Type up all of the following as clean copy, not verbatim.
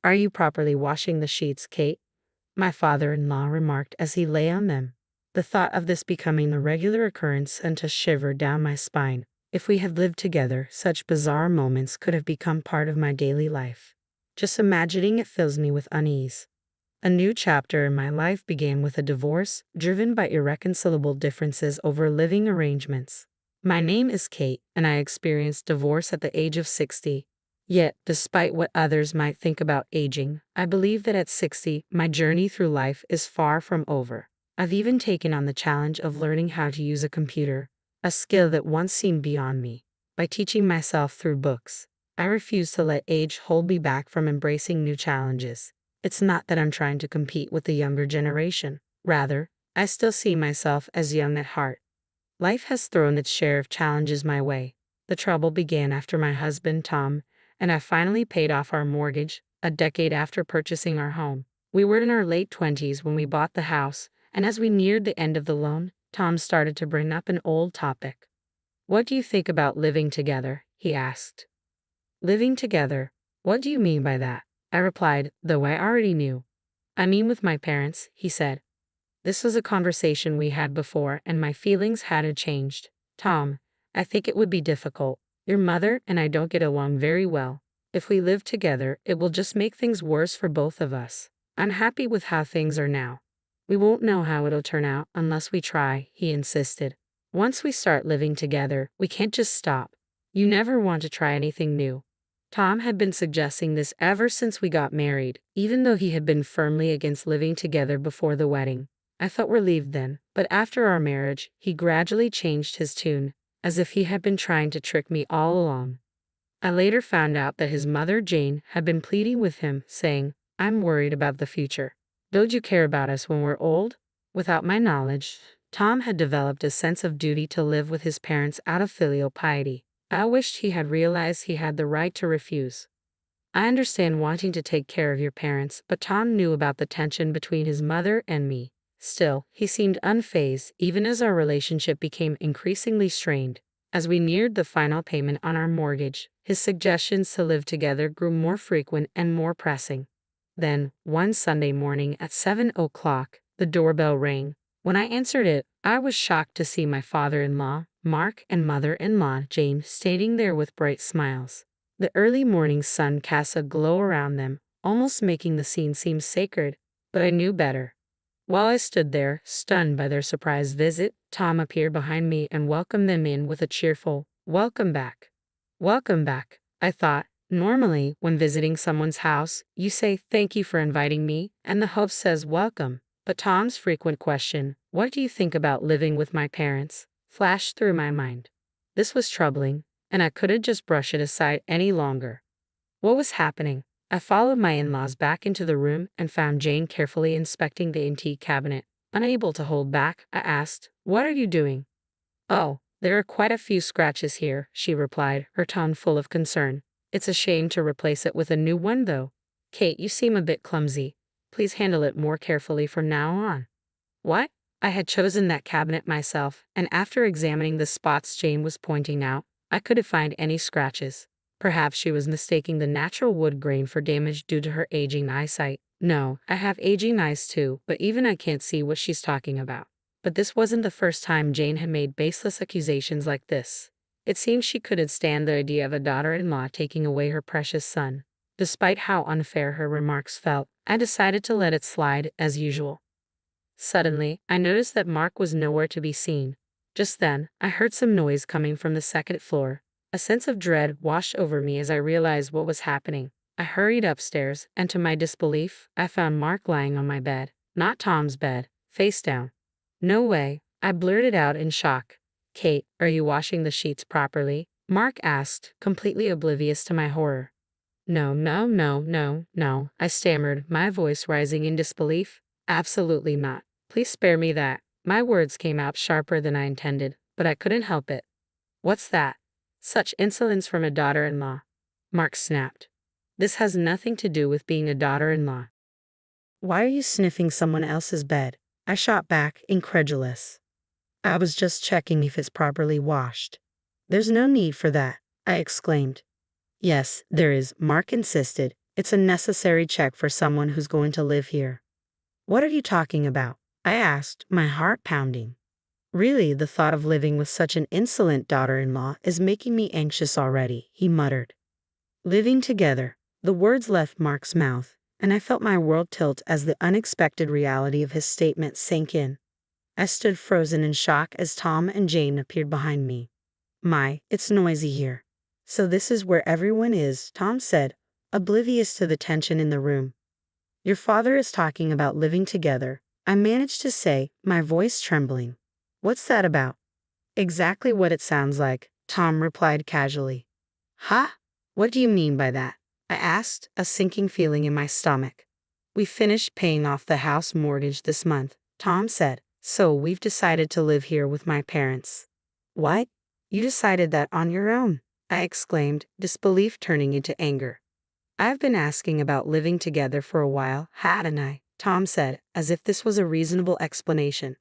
Are you properly washing the sheets, Kate? My father-in-law remarked as he lay on them. The thought of this becoming a regular occurrence sent a shiver down my spine. If we had lived together, such bizarre moments could have become part of my daily life. Just imagining it fills me with unease. A new chapter in my life began with a divorce, driven by irreconcilable differences over living arrangements. My name is Kate, and I experienced divorce at the age of 60. Yet, despite what others might think about aging, I believe that at 60, my journey through life is far from over. I've even taken on the challenge of learning how to use a computer, a skill that once seemed beyond me. By teaching myself through books, I refuse to let age hold me back from embracing new challenges. It's not that I'm trying to compete with the younger generation. Rather, I still see myself as young at heart. Life has thrown its share of challenges my way. The trouble began after my husband, Tom, and I finally paid off our mortgage, a decade after purchasing our home. We were in our late 20s when we bought the house, and as we neared the end of the loan, Tom started to bring up an old topic. "What do you think about living together?" he asked. "Living together? What do you mean by that?" I replied, though I already knew. "I mean with my parents," he said. This was a conversation we had before, and my feelings hadn't changed. "Tom, I think it would be difficult. Your mother and I don't get along very well. If we live together, it will just make things worse for both of us. I'm happy with how things are now. We won't know how it'll turn out unless we try," he insisted. "Once we start living together, we can't just stop. You never want to try anything new." Tom had been suggesting this ever since we got married, even though he had been firmly against living together before the wedding. I felt relieved then, but after our marriage, he gradually changed his tune, as if he had been trying to trick me all along. I later found out that his mother, Jane, had been pleading with him, saying, "I'm worried about the future. Don't you care about us when we're old?" Without my knowledge, Tom had developed a sense of duty to live with his parents out of filial piety. I wished he had realized he had the right to refuse. I understand wanting to take care of your parents, but Tom knew about the tension between his mother and me. Still, he seemed unfazed, even as our relationship became increasingly strained. As we neared the final payment on our mortgage, his suggestions to live together grew more frequent and more pressing. Then, one Sunday morning at 7 o'clock, the doorbell rang. When I answered it, I was shocked to see my father-in-law, Mark, and mother-in-law, Jane, standing there with bright smiles. The early morning sun cast a glow around them, almost making the scene seem sacred, but I knew better. While I stood there, stunned by their surprise visit, Tom appeared behind me and welcomed them in with a cheerful, "Welcome back." Welcome back, I thought. Normally, when visiting someone's house, you say, "Thank you for inviting me," and the host says, "Welcome." But Tom's frequent question, "What do you think about living with my parents?" flashed through my mind. This was troubling, and I couldn't just brush it aside any longer. What was happening? I followed my in-laws back into the room and found Jane carefully inspecting the antique cabinet. Unable to hold back, I asked, "What are you doing?" "Oh, there are quite a few scratches here," she replied, her tone full of concern. "It's a shame to replace it with a new one, though. Kate, you seem a bit clumsy. Please handle it more carefully from now on." What? I had chosen that cabinet myself, and after examining the spots Jane was pointing out, I couldn't find any scratches. Perhaps she was mistaking the natural wood grain for damage due to her aging eyesight. No, I have aging eyes too, but even I can't see what she's talking about. But this wasn't the first time Jane had made baseless accusations like this. It seemed she couldn't stand the idea of a daughter-in-law taking away her precious son. Despite how unfair her remarks felt, I decided to let it slide as usual. Suddenly, I noticed that Mark was nowhere to be seen. Just then, I heard some noise coming from the second floor. A sense of dread washed over me as I realized what was happening. I hurried upstairs, and to my disbelief, I found Mark lying on my bed. Not Tom's bed, face down. "No way," I blurted out in shock. "Kate, are you washing the sheets properly?" Mark asked, completely oblivious to my horror. "No, no, no, no, no," I stammered, my voice rising in disbelief. "Absolutely not. Please spare me that." My words came out sharper than I intended, but I couldn't help it. "What's that? Such insolence from a daughter-in-law," Mark snapped. "This has nothing to do with being a daughter-in-law. Why are you sniffing someone else's bed?" I shot back, incredulous. "I was just checking if it's properly washed." "There's no need for that," I exclaimed. "Yes, there is," Mark insisted. It's a necessary check for someone who's going to live here. What are you talking about? I asked, my heart pounding. Really, the thought of living with such an insolent daughter-in-law is making me anxious already, he muttered. Living together. The words left Mark's mouth, and I felt my world tilt as the unexpected reality of his statement sank in. I stood frozen in shock as Tom and Jane appeared behind me. My, it's noisy here. So this is where everyone is, Tom said, oblivious to the tension in the room. Your father is talking about living together, I managed to say, my voice trembling. What's that about? Exactly what it sounds like, Tom replied casually. Huh? What do you mean by that? I asked, a sinking feeling in my stomach. We finished paying off the house mortgage this month, Tom said, so we've decided to live here with my parents. What? You decided that on your own? I exclaimed, disbelief turning into anger. I've been asking about living together for a while, hadn't I? Tom said, as if this was a reasonable explanation.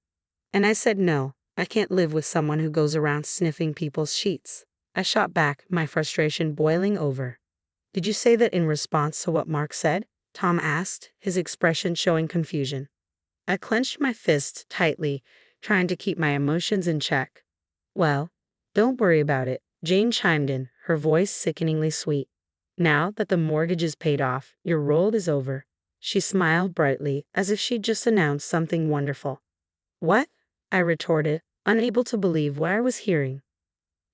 And I said no, I can't live with someone who goes around sniffing people's sheets. I shot back, my frustration boiling over. Did you say that in response to what Mark said? Tom asked, his expression showing confusion. I clenched my fists tightly, trying to keep my emotions in check. Well, don't worry about it, Jane chimed in, her voice sickeningly sweet. Now that the mortgage is paid off, your role is over. She smiled brightly, as if she'd just announced something wonderful. What? I retorted, unable to believe what I was hearing.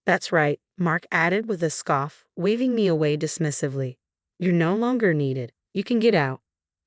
That's right, Mark added with a scoff, waving me away dismissively. You're no longer needed. You can get out.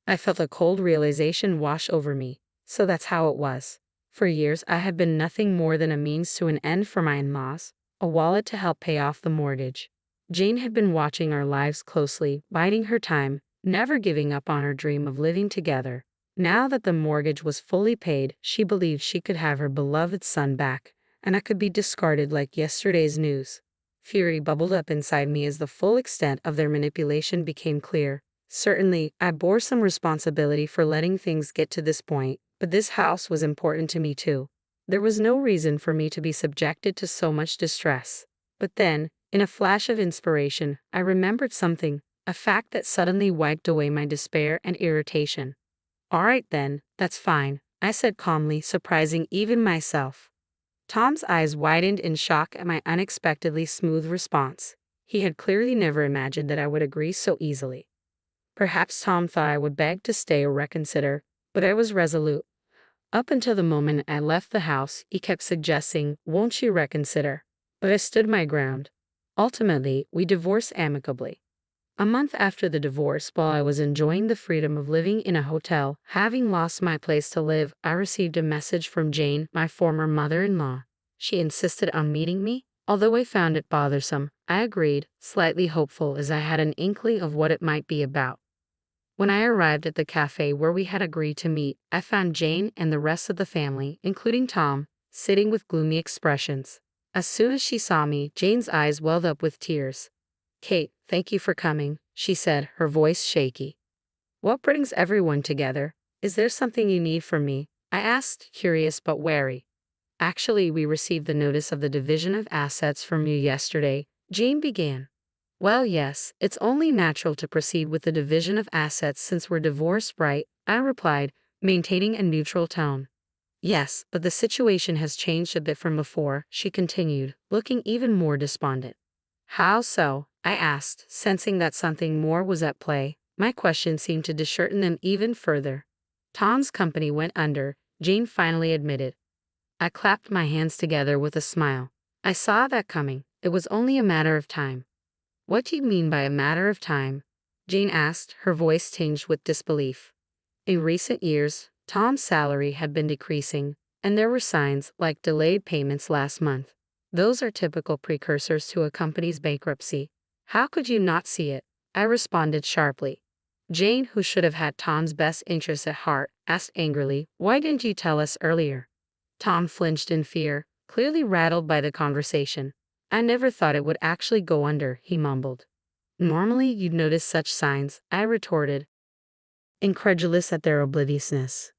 I felt a cold realization wash over me. So that's how it was. For years I had been nothing more than a means to an end for my in-laws, a wallet to help pay off the mortgage. Jane had been watching our lives closely, biding her time, never giving up on her dream of living together. Now that the mortgage was fully paid, she believed she could have her beloved son back, and I could be discarded like yesterday's news. Fury bubbled up inside me as the full extent of their manipulation became clear. Certainly, I bore some responsibility for letting things get to this point, but this house was important to me too. There was no reason for me to be subjected to so much distress. But then, in a flash of inspiration, I remembered something, a fact that suddenly wiped away my despair and irritation. All right then, that's fine, I said calmly, surprising even myself. Tom's eyes widened in shock at my unexpectedly smooth response. He had clearly never imagined that I would agree so easily. Perhaps Tom thought I would beg to stay or reconsider, but I was resolute. Up until the moment I left the house, he kept suggesting, won't you reconsider? But I stood my ground. Ultimately, we divorced amicably. A month after the divorce, while I was enjoying the freedom of living in a hotel, having lost my place to live, I received a message from Jane, my former mother-in-law. She insisted on meeting me. Although I found it bothersome, I agreed, slightly hopeful as I had an inkling of what it might be about. When I arrived at the cafe where we had agreed to meet, I found Jane and the rest of the family, including Tom, sitting with gloomy expressions. As soon as she saw me, Jane's eyes welled up with tears. Kate, thank you for coming, she said, her voice shaky. What brings everyone together? Is there something you need from me? I asked, curious but wary. Actually, we received the notice of the division of assets from you yesterday, Jane began. Well, yes, it's only natural to proceed with the division of assets since we're divorced, right? I replied, maintaining a neutral tone. Yes, but the situation has changed a bit from before, she continued, looking even more despondent. How so? I asked, sensing that something more was at play. My question seemed to dishearten them even further. Tom's company went under, Jane finally admitted. I clapped my hands together with a smile. I saw that coming. It was only a matter of time. What do you mean by a matter of time? Jane asked, her voice tinged with disbelief. In recent years, Tom's salary had been decreasing, and there were signs like delayed payments last month. Those are typical precursors to a company's bankruptcy. How could you not see it? I responded sharply. Jane, who should have had Tom's best interests at heart, asked angrily, why didn't you tell us earlier? Tom flinched in fear, clearly rattled by the conversation. I never thought it would actually go under, he mumbled. Normally you'd notice such signs, I retorted, incredulous at their obliviousness.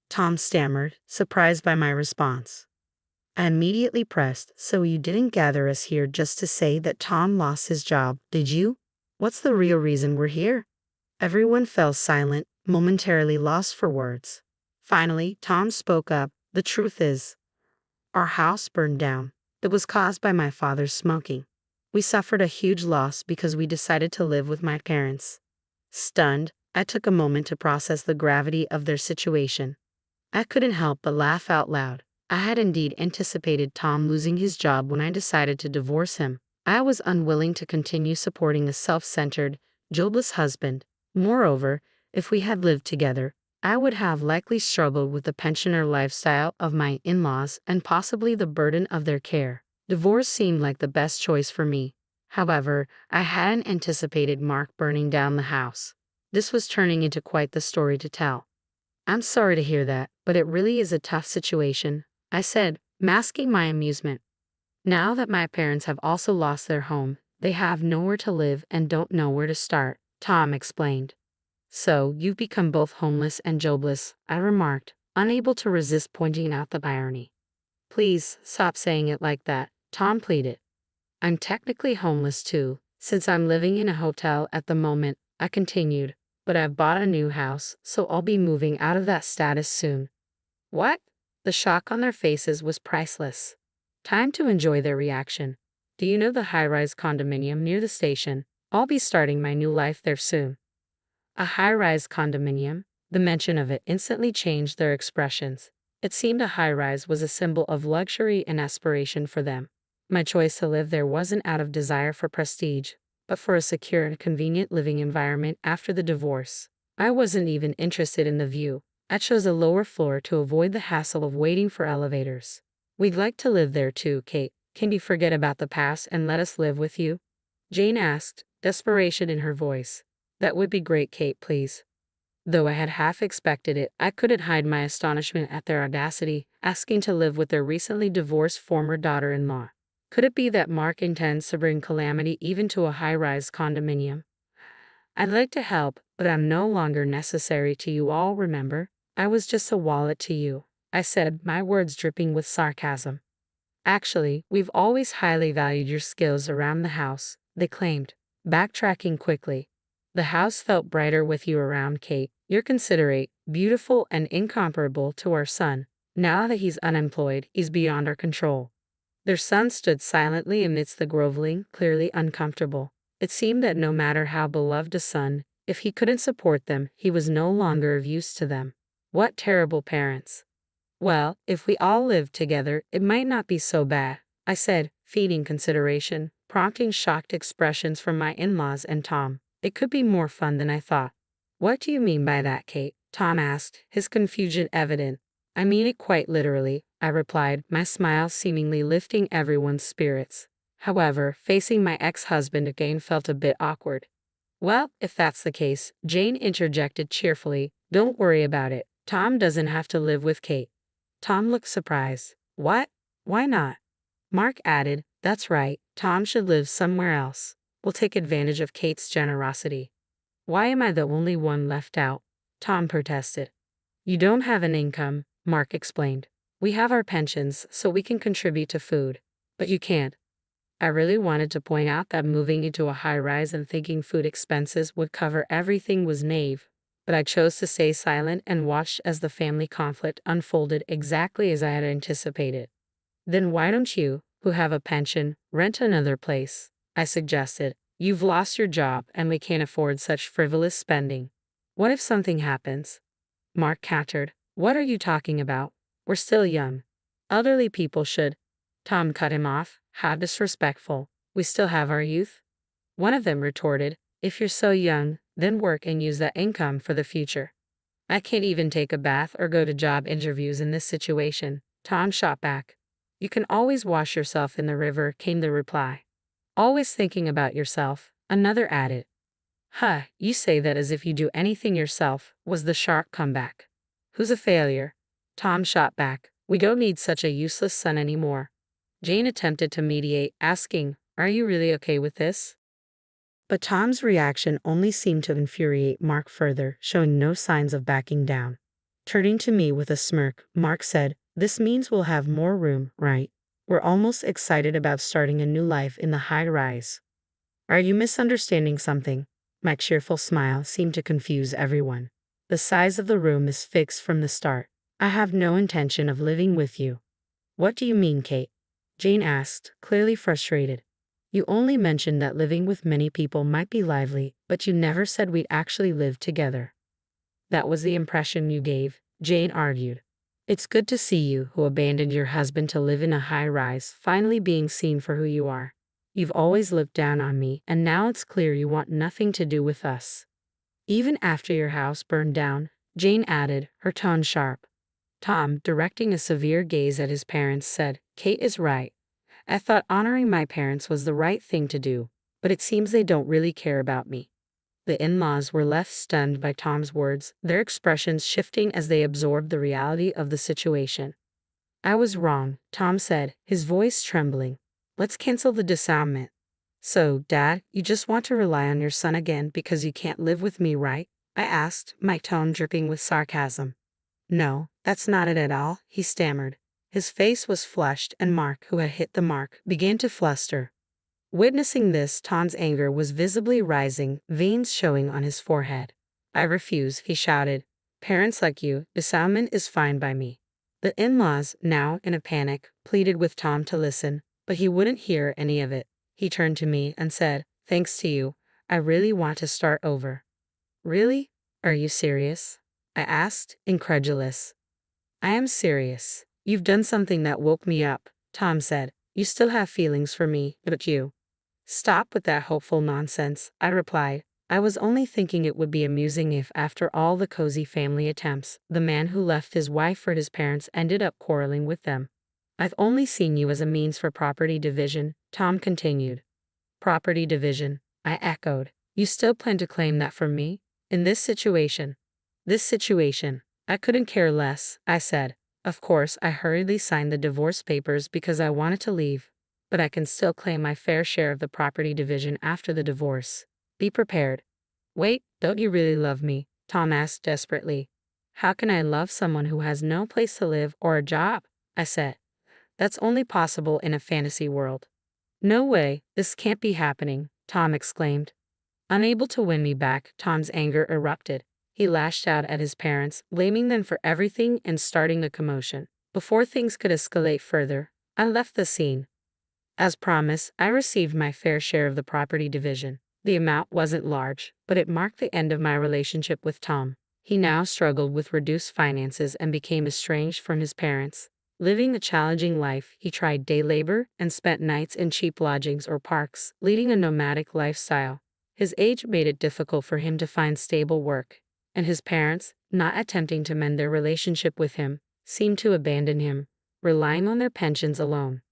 Tom stammered, surprised by my response. I immediately pressed, so you didn't gather us here just to say that Tom lost his job, did you? What's the real reason we're here? Everyone fell silent, momentarily lost for words. Finally, Tom spoke up. The truth is, our house burned down. It was caused by my father's smoking. We suffered a huge loss because we decided to live with my parents. Stunned, I took a moment to process the gravity of their situation. I couldn't help but laugh out loud. I had indeed anticipated Tom losing his job when I decided to divorce him. I was unwilling to continue supporting a self-centered, jobless husband. Moreover, if we had lived together, I would have likely struggled with the pensioner lifestyle of my in-laws and possibly the burden of their care. Divorce seemed like the best choice for me. However, I hadn't anticipated Mark burning down the house. This was turning into quite the story to tell. I'm sorry to hear that, but it really is a tough situation, I said, masking my amusement. Now that my parents have also lost their home, they have nowhere to live and don't know where to start, Tom explained. So, you've become both homeless and jobless, I remarked, unable to resist pointing out the irony. Please, stop saying it like that, Tom pleaded. I'm technically homeless too, since I'm living in a hotel at the moment, I continued, but I've bought a new house, so I'll be moving out of that status soon. What? The shock on their faces was priceless. Time to enjoy their reaction. Do you know the high-rise condominium near the station? I'll be starting my new life there soon. A high-rise condominium? The mention of it instantly changed their expressions. It seemed a high-rise was a symbol of luxury and aspiration for them. My choice to live there wasn't out of desire for prestige, but for a secure and convenient living environment after the divorce. I wasn't even interested in the view. I chose a lower floor to avoid the hassle of waiting for elevators. We'd like to live there too, Kate. Can you forget about the past and let us live with you? Jane asked, desperation in her voice. That would be great, Kate, please. Though I had half expected it, I couldn't hide my astonishment at their audacity, asking to live with their recently divorced former daughter-in-law. Could it be that Mark intends to bring calamity even to a high-rise condominium? I'd like to help, but I'm no longer necessary to you all, remember? I was just a wallet to you, I said, my words dripping with sarcasm. Actually, we've always highly valued your skills around the house, they claimed, backtracking quickly. The house felt brighter with you around, Kate. You're considerate, beautiful, and incomparable to our son. Now that he's unemployed, he's beyond our control. Their son stood silently amidst the groveling, clearly uncomfortable. It seemed that no matter how beloved a son, if he couldn't support them, he was no longer of use to them. What terrible parents. Well, if we all lived together, it might not be so bad, I said, feeding consideration, prompting shocked expressions from my in-laws and Tom. It could be more fun than I thought. What do you mean by that, Kate? Tom asked, his confusion evident. I mean it quite literally, I replied, my smile seemingly lifting everyone's spirits. However, facing my ex-husband again felt a bit awkward. Well, if that's the case, Jane interjected cheerfully, don't worry about it. Tom doesn't have to live with Kate. Tom looked surprised. What? Why not? Mark added, that's right, Tom should live somewhere else. We'll take advantage of Kate's generosity. Why am I the only one left out? Tom protested. You don't have an income, Mark explained. We have our pensions, so we can contribute to food. But you can't. I really wanted to point out that moving into a high-rise and thinking food expenses would cover everything was naive, but I chose to stay silent and watched as the family conflict unfolded exactly as I had anticipated. Then why don't you, who have a pension, rent another place? I suggested. You've lost your job and we can't afford such frivolous spending. What if something happens? Mark countered. What are you talking about? We're still young. Elderly people should. Tom cut him off. How disrespectful. We still have our youth. One of them retorted. If you're so young, then work and use that income for the future. I can't even take a bath or go to job interviews in this situation, Tom shot back. You can always wash yourself in the river, came the reply. Always thinking about yourself, another added. Huh, you say that as if you do anything yourself, was the sharp comeback. Who's a failure? Tom shot back. We don't need such a useless son anymore. Jane attempted to mediate, asking, are you really okay with this? But Tom's reaction only seemed to infuriate Mark further, showing no signs of backing down. Turning to me with a smirk, Mark said, this means we'll have more room, right? We're almost excited about starting a new life in the high rise. Are you misunderstanding something? My cheerful smile seemed to confuse everyone. The size of the room is fixed from the start. I have no intention of living with you. What do you mean, Kate? Jane asked, clearly frustrated. You only mentioned that living with many people might be lively, but you never said we'd actually live together. That was the impression you gave, Jane argued. It's good to see you, who abandoned your husband to live in a high-rise, finally being seen for who you are. You've always looked down on me, and now it's clear you want nothing to do with us. Even after your house burned down, Jane added, her tone sharp. Tom, directing a severe gaze at his parents, said, Kate is right. I thought honoring my parents was the right thing to do, but it seems they don't really care about me. The in-laws were left stunned by Tom's words, their expressions shifting as they absorbed the reality of the situation. I was wrong, Tom said, his voice trembling. Let's cancel the disarmament. So, Dad, you just want to rely on your son again because you can't live with me, right? I asked, my tone dripping with sarcasm. No, that's not it at all, he stammered. His face was flushed, and Mark, who had hit the mark, began to fluster. Witnessing this, Tom's anger was visibly rising, veins showing on his forehead. I refuse, he shouted. Parents like you, disarmament is fine by me. The in-laws, now in a panic, pleaded with Tom to listen, but he wouldn't hear any of it. He turned to me and said, Thanks to you, I really want to start over. Really? Are you serious? I asked, incredulous. I am serious. You've done something that woke me up, Tom said. You still have feelings for me, but you. Stop with that hopeful nonsense, I replied. I was only thinking it would be amusing if, after all the cozy family attempts, the man who left his wife for his parents ended up quarreling with them. I've only seen you as a means for property division, Tom continued. Property division, I echoed. You still plan to claim that from me? In this situation? This situation. I couldn't care less, I said. Of course, I hurriedly signed the divorce papers because I wanted to leave, but I can still claim my fair share of the property division after the divorce. Be prepared. Wait, don't you really love me? Tom asked desperately. How can I love someone who has no place to live or a job? I said. That's only possible in a fantasy world. No way, this can't be happening, Tom exclaimed. Unable to win me back, Tom's anger erupted. He lashed out at his parents, blaming them for everything and starting a commotion. Before things could escalate further, I left the scene. As promised, I received my fair share of the property division. The amount wasn't large, but it marked the end of my relationship with Tom. He now struggled with reduced finances and became estranged from his parents. Living a challenging life, he tried day labor and spent nights in cheap lodgings or parks, leading a nomadic lifestyle. His age made it difficult for him to find stable work, and his parents, not attempting to mend their relationship with him, seemed to abandon him, relying on their pensions alone.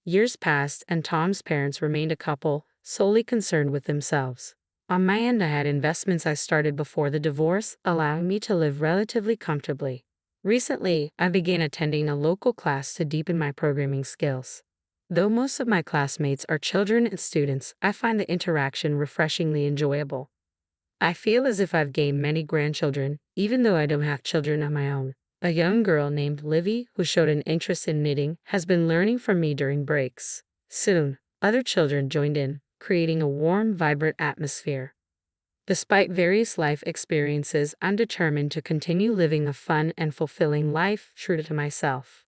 Years passed, and Tom's parents remained a couple, solely concerned with themselves. On my end, I had investments I started before the divorce, allowing me to live relatively comfortably. Recently, I began attending a local class to deepen my programming skills. Though most of my classmates are children and students, I find the interaction refreshingly enjoyable. I feel as if I've gained many grandchildren, even though I don't have children of my own. A young girl named Livy, who showed an interest in knitting, has been learning from me during breaks. Soon, other children joined in, creating a warm, vibrant atmosphere. Despite various life experiences, I'm determined to continue living a fun and fulfilling life, true to myself.